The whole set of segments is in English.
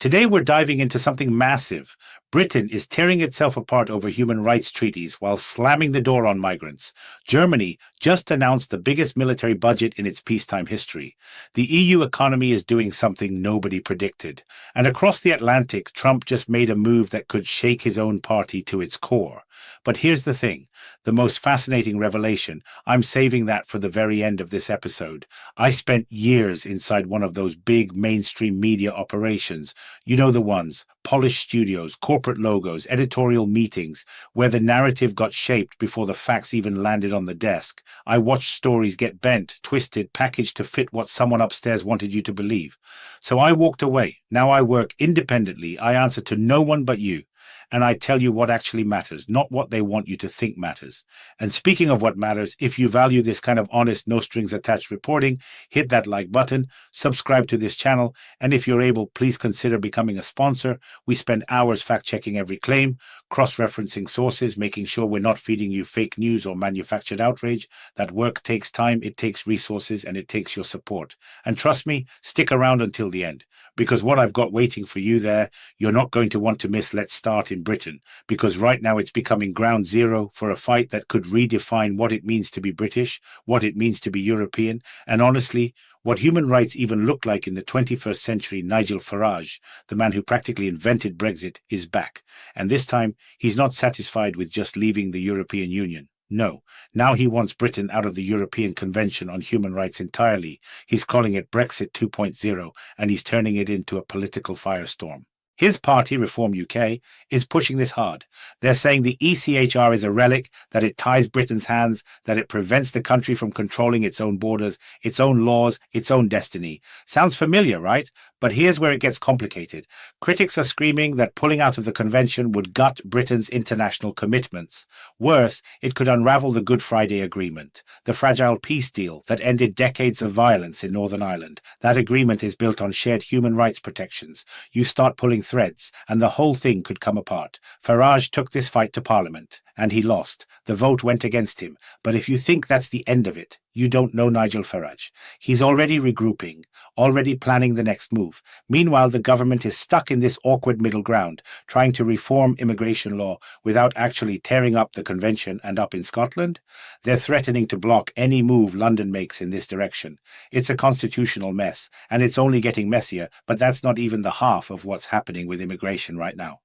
Today we're diving into something massive. Britain is tearing itself apart over human rights treaties while slamming the door on migrants. Germany just announced the biggest military budget in its peacetime history. The EU economy is doing something nobody predicted. And across the Atlantic, Trump just made a move that could shake his own party to its core. But here's the thing, the most fascinating revelation. I'm saving that for the very end of this episode. I spent years inside one of those big mainstream media operations. You know the ones, polished studios, corporate logos, editorial meetings, where the narrative got shaped before the facts even landed on the desk. I watched stories get bent, twisted, packaged to fit what someone upstairs wanted you to believe. So I walked away. Now I work independently. I answer to no one but you. And I tell you what actually matters, not what they want you to think matters. And speaking of what matters, if you value this kind of honest, no-strings-attached reporting, hit that like button, subscribe to this channel, and if you're able, please consider becoming a sponsor. We spend hours fact-checking every claim, cross-referencing sources, making sure we're not feeding you fake news or manufactured outrage. That work takes time, it takes resources, and it takes your support. And trust me, stick around until the end, because what I've got waiting for you there, you're not going to want to miss. Let's start in Britain, because right now it's becoming ground zero for a fight that could redefine what it means to be British, what it means to be European, and honestly, what human rights even look like in the 21st century. Nigel Farage, the man who practically invented Brexit, is back. And this time, he's not satisfied with just leaving the European Union. No, now he wants Britain out of the European Convention on Human Rights entirely. He's calling it Brexit 2.0, and he's turning it into a political firestorm. His party, Reform UK, is pushing this hard. They're saying the ECHR is a relic, that it ties Britain's hands, that it prevents the country from controlling its own borders, its own laws, its own destiny. Sounds familiar, right? But here's where it gets complicated. Critics are screaming that pulling out of the convention would gut Britain's international commitments. Worse, it could unravel the Good Friday Agreement, the fragile peace deal that ended decades of violence in Northern Ireland. That agreement is built on shared human rights protections. You start pulling threads, and the whole thing could come apart. Farage took this fight to Parliament, and he lost. The vote went against him. But if you think that's the end of it, you don't know Nigel Farage. He's already regrouping, already planning the next move. Meanwhile, the government is stuck in this awkward middle ground, trying to reform immigration law without actually tearing up the convention. And up in Scotland, they're threatening to block any move London makes in this direction. It's a constitutional mess, and it's only getting messier, but that's not even the half of what's happening with immigration right now.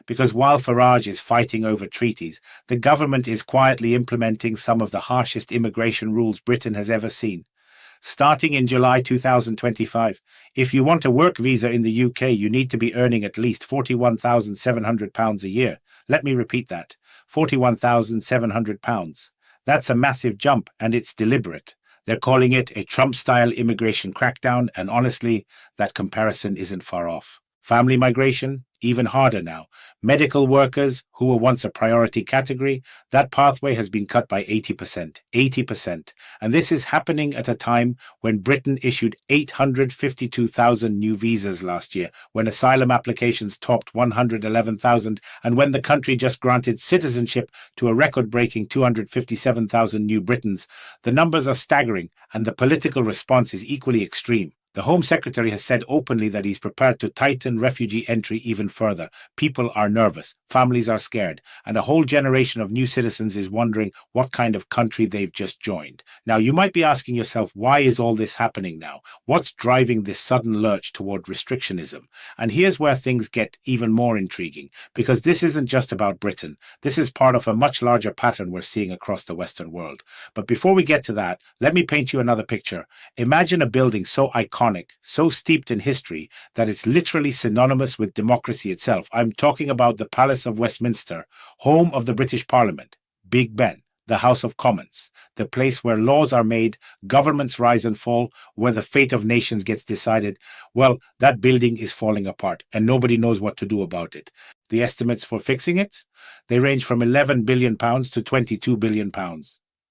Because while Farage is fighting over treaties, the government is quietly implementing some of the harshest immigration rules Britain has ever seen. Starting in July 2025, if you want a work visa in the UK, you need to be earning at least £41,700 a year. Let me repeat that, £41,700. That's a massive jump, and it's deliberate. They're calling it a Trump-style immigration crackdown, and honestly, that comparison isn't far off. Family migration, even harder now. Medical workers, who were once a priority category, that pathway has been cut by 80%. 80%. And this is happening at a time when Britain issued 852,000 new visas last year, when asylum applications topped 111,000, and when the country just granted citizenship to a record-breaking 257,000 new Britons. The numbers are staggering, and the political response is equally extreme. The Home Secretary has said openly that he's prepared to tighten refugee entry even further. People are nervous, families are scared, and a whole generation of new citizens is wondering what kind of country they've just joined. Now, you might be asking yourself, why is all this happening now? What's driving this sudden lurch toward restrictionism? And here's where things get even more intriguing, because this isn't just about Britain. This is part of a much larger pattern we're seeing across the Western world. But before we get to that, let me paint you another picture. Imagine a building so iconic, so steeped in history that it's literally synonymous with democracy itself. I'm talking about the Palace of Westminster, home of the British Parliament, Big Ben, the House of Commons, the place where laws are made, governments rise and fall, where the fate of nations gets decided. Well, that building is falling apart, and nobody knows what to do about it. The estimates for fixing it? They range from £11 billion to £22 billion.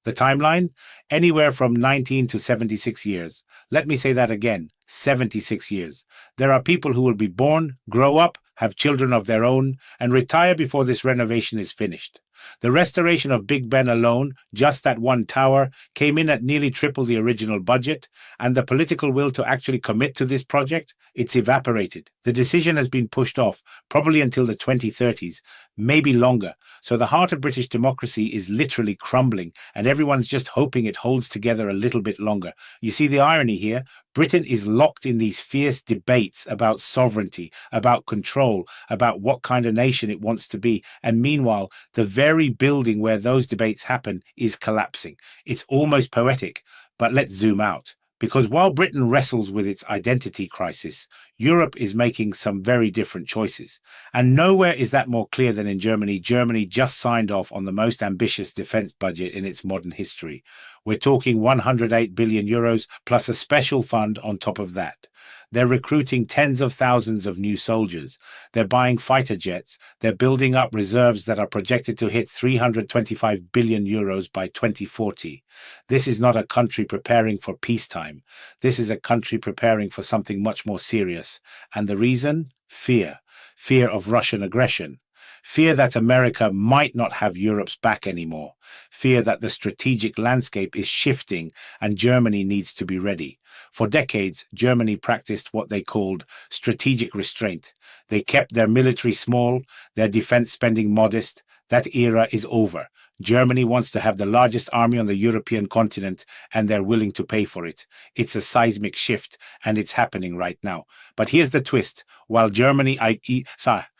The timeline? Anywhere from 19 to 76 years. Let me say that again, 76 years. There are people who will be born, grow up, have children of their own, and retire before this renovation is finished. The restoration of Big Ben alone, just that one tower, came in at nearly triple the original budget, and the political will to actually commit to this project, it's evaporated. The decision has been pushed off, probably until the 2030s, maybe longer. So the heart of British democracy is literally crumbling, and everyone's just hoping it holds together a little bit longer. You see the irony here? Britain is locked in these fierce debates about sovereignty, about control, about what kind of nation it wants to be. And meanwhile, the very building where those debates happen is collapsing. It's almost poetic, but let's zoom out. Because while Britain wrestles with its identity crisis, Europe is making some very different choices. And nowhere is that more clear than in Germany. Germany just signed off on the most ambitious defense budget in its modern history. We're talking 108 billion euros plus a special fund on top of that. They're recruiting tens of thousands of new soldiers. They're buying fighter jets. They're building up reserves that are projected to hit 325 billion euros by 2040. This is not a country preparing for peacetime. This is a country preparing for something much more serious. And the reason? Fear. Fear of Russian aggression. Fear that America might not have Europe's back anymore. Fear that the strategic landscape is shifting and Germany needs to be ready. For decades, Germany practiced what they called strategic restraint. They kept their military small, their defense spending modest. That era is over. Germany wants to have the largest army on the European continent, and they're willing to pay for it. It's a seismic shift, and it's happening right now. But here's the twist. While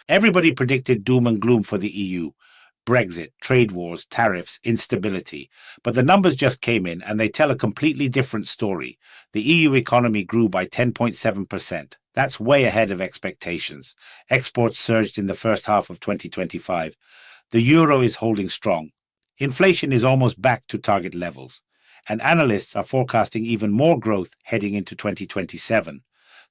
everybody predicted doom and gloom for the EU. Brexit, trade wars, tariffs, instability. But the numbers just came in and they tell a completely different story. The EU economy grew by 10.7%. That's way ahead of expectations. Exports surged in the first half of 2025. The euro is holding strong. Inflation is almost back to target levels. And analysts are forecasting even more growth heading into 2027.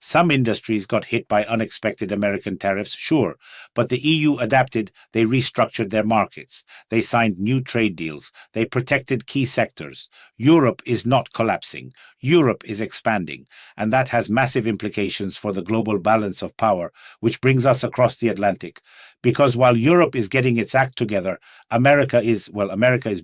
Some industries got hit by unexpected American tariffs, sure, but the EU adapted, they restructured their markets, they signed new trade deals, they protected key sectors. Europe is not collapsing, Europe is expanding, and that has massive implications for the global balance of power, which brings us across the Atlantic. Because while Europe is getting its act together, America is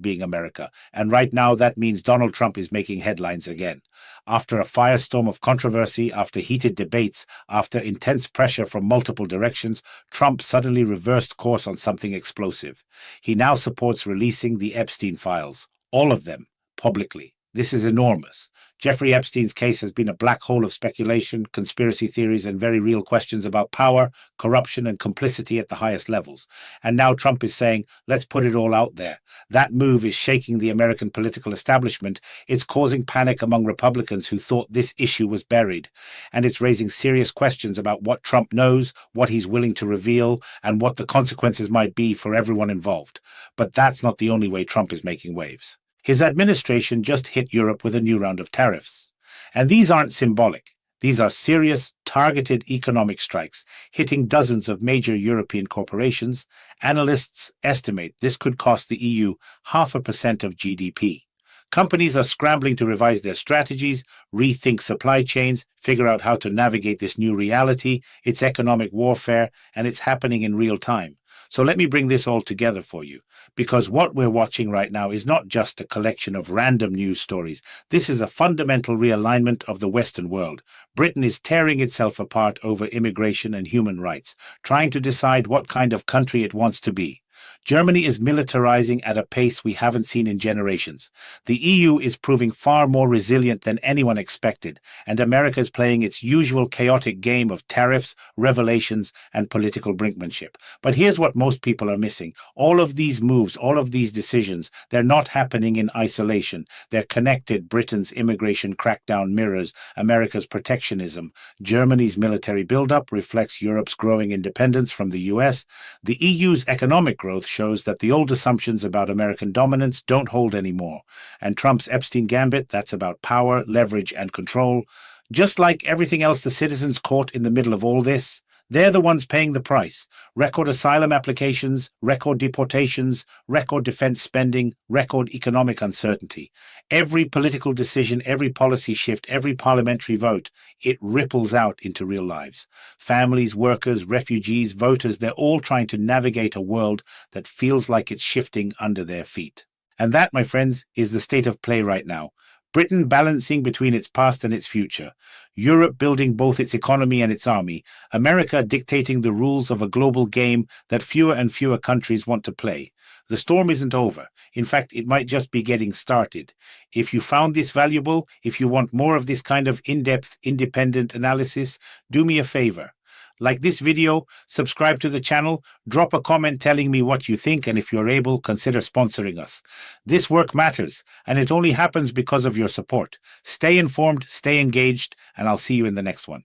being America, and right now that means Donald Trump is making headlines again. After a firestorm of controversy, after heated debates, after intense pressure from multiple directions, Trump suddenly reversed course on something explosive. He now supports releasing the Epstein files, all of them, publicly. This is enormous. Jeffrey Epstein's case has been a black hole of speculation, conspiracy theories, and very real questions about power, corruption, and complicity at the highest levels. And now Trump is saying, let's put it all out there. That move is shaking the American political establishment. It's causing panic among Republicans who thought this issue was buried. And it's raising serious questions about what Trump knows, what he's willing to reveal, and what the consequences might be for everyone involved. But that's not the only way Trump is making waves. His administration just hit Europe with a new round of tariffs. And these aren't symbolic. These are serious, targeted economic strikes, hitting dozens of major European corporations. Analysts estimate this could cost the EU 0.5% of GDP. Companies are scrambling to revise their strategies, rethink supply chains, figure out how to navigate this new reality. It's economic warfare, and it's happening in real time. So let me bring this all together for you, because what we're watching right now is not just a collection of random news stories. This is a fundamental realignment of the Western world. Britain is tearing itself apart over immigration and human rights, trying to decide what kind of country it wants to be. Germany is militarizing at a pace we haven't seen in generations. The EU is proving far more resilient than anyone expected, and America is playing its usual chaotic game of tariffs, revelations, and political brinkmanship. But here's what most people are missing. All of these moves, all of these decisions, they're not happening in isolation. They're connected. Britain's immigration crackdown mirrors America's protectionism. Germany's military buildup reflects Europe's growing independence from the US. The EU's economic growth shows that the old assumptions about American dominance don't hold anymore. And Trump's Epstein gambit, that's about power, leverage, and control. Just like everything else the citizens caught in the middle of all this, They're the ones paying the price. Record asylum applications, record deportations, record defense spending, record economic uncertainty. Every political decision, every policy shift, every parliamentary vote, it ripples out into real lives. Families, workers, refugees, voters, they're all trying to navigate a world that feels like it's shifting under their feet. And that, my friends, is the state of play right now. Britain balancing between its past and its future. Europe building both its economy and its army. America dictating the rules of a global game that fewer and fewer countries want to play. The storm isn't over. In fact, it might just be getting started. If you found this valuable, if you want more of this kind of in-depth, independent analysis, do me a favor. Like this video, subscribe to the channel, drop a comment telling me what you think, and if you're able, consider sponsoring us. This work matters, and it only happens because of your support. Stay informed, stay engaged, and I'll see you in the next one.